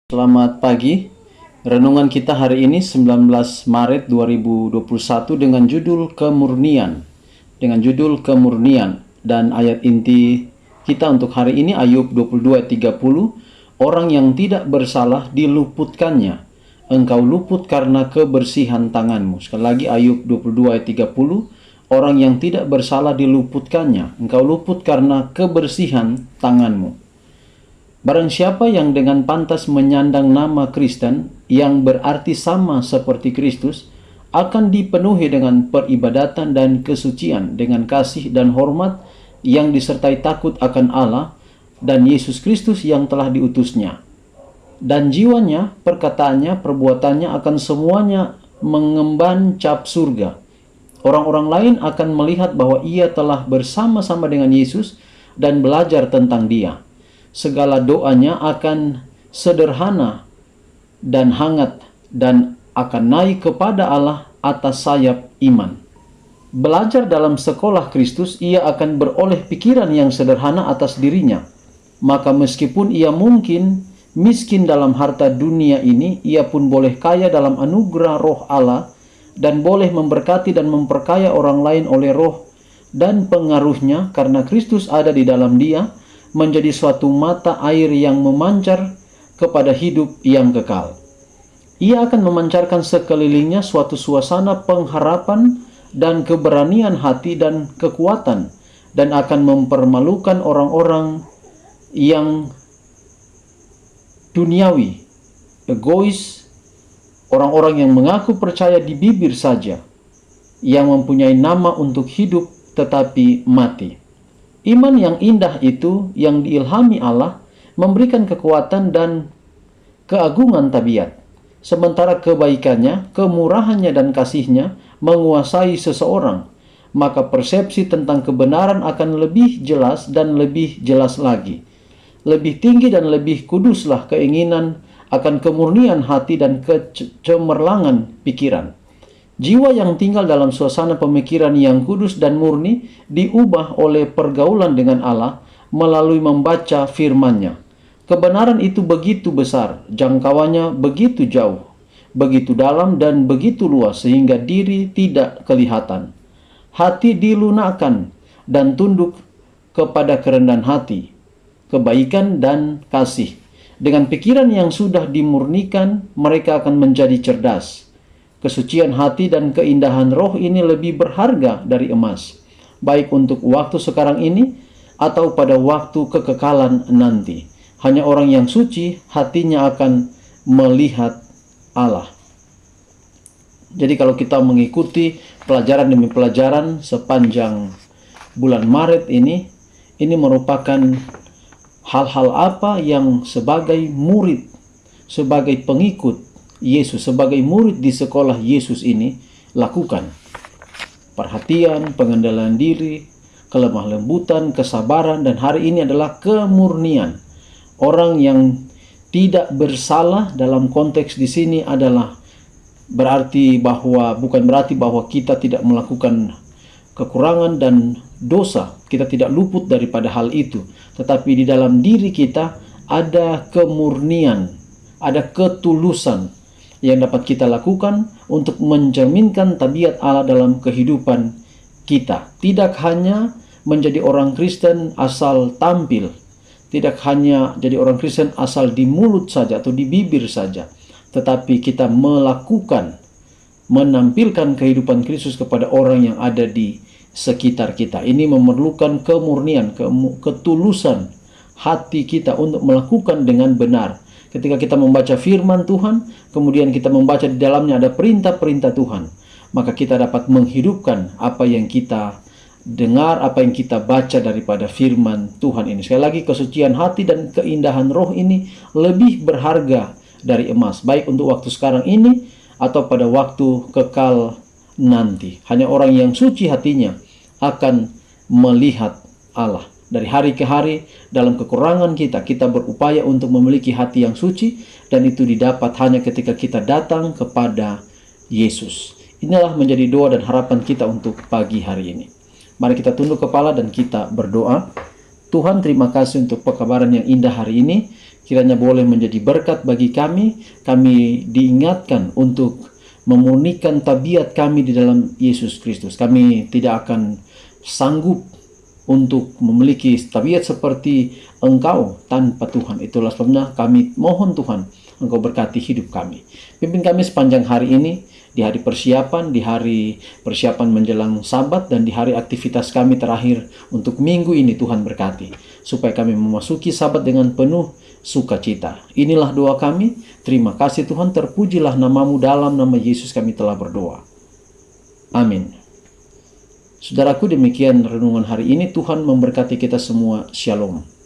Selamat pagi. Renungan kita hari ini 19 Maret 2021 dengan judul Kemurnian. Dan ayat inti kita untuk hari ini Ayub 22 ayat 30. Orang yang tidak bersalah diluputkannya. Engkau luput karena kebersihan tanganmu. Sekali lagi Ayub 22 ayat 30. Orang yang tidak bersalah diluputkannya. Engkau luput karena kebersihan tanganmu. Barang siapa yang dengan pantas menyandang nama Kristen, yang berarti sama seperti Kristus, akan dipenuhi dengan peribadatan dan kesucian, dengan kasih dan hormat yang disertai takut akan Allah dan Yesus Kristus yang telah diutusnya. Dan jiwanya, perkataannya, perbuatannya akan semuanya mengemban cap surga. Orang-orang lain akan melihat bahwa ia telah bersama-sama dengan Yesus dan belajar tentang Dia. Segala doanya akan sederhana dan hangat dan akan naik kepada Allah atas sayap iman. Belajar dalam sekolah Kristus, ia akan beroleh pikiran yang sederhana atas dirinya. Maka meskipun ia mungkin miskin dalam harta dunia ini, ia pun boleh kaya dalam anugerah roh Allah dan boleh memberkati dan memperkaya orang lain oleh roh dan pengaruhnya, karena Kristus ada di dalam dia, menjadi suatu mata air yang memancar kepada hidup yang kekal. Ia akan memancarkan sekelilingnya suatu suasana pengharapan dan keberanian hati dan kekuatan, dan akan mempermalukan orang-orang yang duniawi, egois, orang-orang yang mengaku percaya di bibir saja, yang mempunyai nama untuk hidup tetapi mati. Iman yang indah itu, yang diilhami Allah, memberikan kekuatan dan keagungan tabiat. Sementara kebaikannya, kemurahannya dan kasihnya menguasai seseorang, maka persepsi tentang kebenaran akan lebih jelas dan lebih jelas lagi. Lebih tinggi dan lebih kuduslah keinginan akan kemurnian hati dan kecemerlangan pikiran. Jiwa yang tinggal dalam suasana pemikiran yang kudus dan murni diubah oleh pergaulan dengan Allah melalui membaca firman-Nya. Kebenaran itu begitu besar, jangkauannya begitu jauh, begitu dalam dan begitu luas sehingga diri tidak kelihatan. Hati dilunakkan dan tunduk kepada kerendahan hati, kebaikan dan kasih. Dengan pikiran yang sudah dimurnikan, mereka akan menjadi cerdas. Kesucian hati dan keindahan roh ini lebih berharga dari emas, baik untuk waktu sekarang ini atau pada waktu kekekalan nanti. Hanya orang yang suci hatinya akan melihat Allah. Jadi kalau kita mengikuti pelajaran demi pelajaran sepanjang bulan Maret ini merupakan hal-hal apa yang sebagai murid, sebagai pengikut Yesus, sebagai murid di sekolah Yesus ini lakukan. Perhatian, pengendalian diri, kelemah lembutan, kesabaran, dan hari ini adalah kemurnian. Orang yang tidak bersalah dalam konteks di sini adalah bukan berarti bahwa kita tidak melakukan kekurangan dan dosa. Kita tidak luput daripada hal itu. Tetapi di dalam diri kita ada kemurnian, ada ketulusan yang dapat kita lakukan untuk mencerminkan tabiat Allah dalam kehidupan kita. Tidak hanya menjadi orang Kristen asal tampil, tidak hanya jadi orang Kristen asal di mulut saja atau di bibir saja, tetapi kita menampilkan kehidupan Kristus kepada orang yang ada di sekitar kita. Ini memerlukan kemurnian, ketulusan hati kita untuk melakukan dengan benar. Ketika kita membaca firman Tuhan, kemudian kita membaca di dalamnya ada perintah-perintah Tuhan, maka kita dapat menghidupkan apa yang kita dengar, apa yang kita baca daripada firman Tuhan ini. Sekali lagi, kesucian hati dan keindahan roh ini lebih berharga dari emas, baik untuk waktu sekarang ini atau pada waktu kekal nanti. Hanya orang yang suci hatinya akan melihat Allah. Dari hari ke hari, dalam kekurangan kita berupaya untuk memiliki hati yang suci, dan itu didapat hanya ketika kita datang kepada Yesus. Inilah menjadi doa dan harapan kita untuk pagi hari ini. Mari kita tunduk kepala dan kita berdoa. Tuhan, terima kasih untuk pekabaran yang indah hari ini. kiranya boleh menjadi berkat bagi kami. Kami diingatkan untuk memurnikan tabiat kami di dalam Yesus Kristus. Kami tidak akan sanggup untuk memiliki tabiat seperti Engkau tanpa Tuhan. Itulah sebabnya kami mohon Tuhan, Engkau berkati hidup kami. Pimpin kami sepanjang hari ini, di hari persiapan, di hari persiapan menjelang Sabat, dan di hari aktivitas kami terakhir untuk minggu ini. Tuhan berkati, supaya kami memasuki Sabat dengan penuh sukacita. Inilah doa kami. Terima kasih Tuhan, terpujilah nama-Mu, dalam nama Yesus kami telah berdoa. Amin. Saudaraku, demikian renungan hari ini. Tuhan memberkati kita semua. Shalom.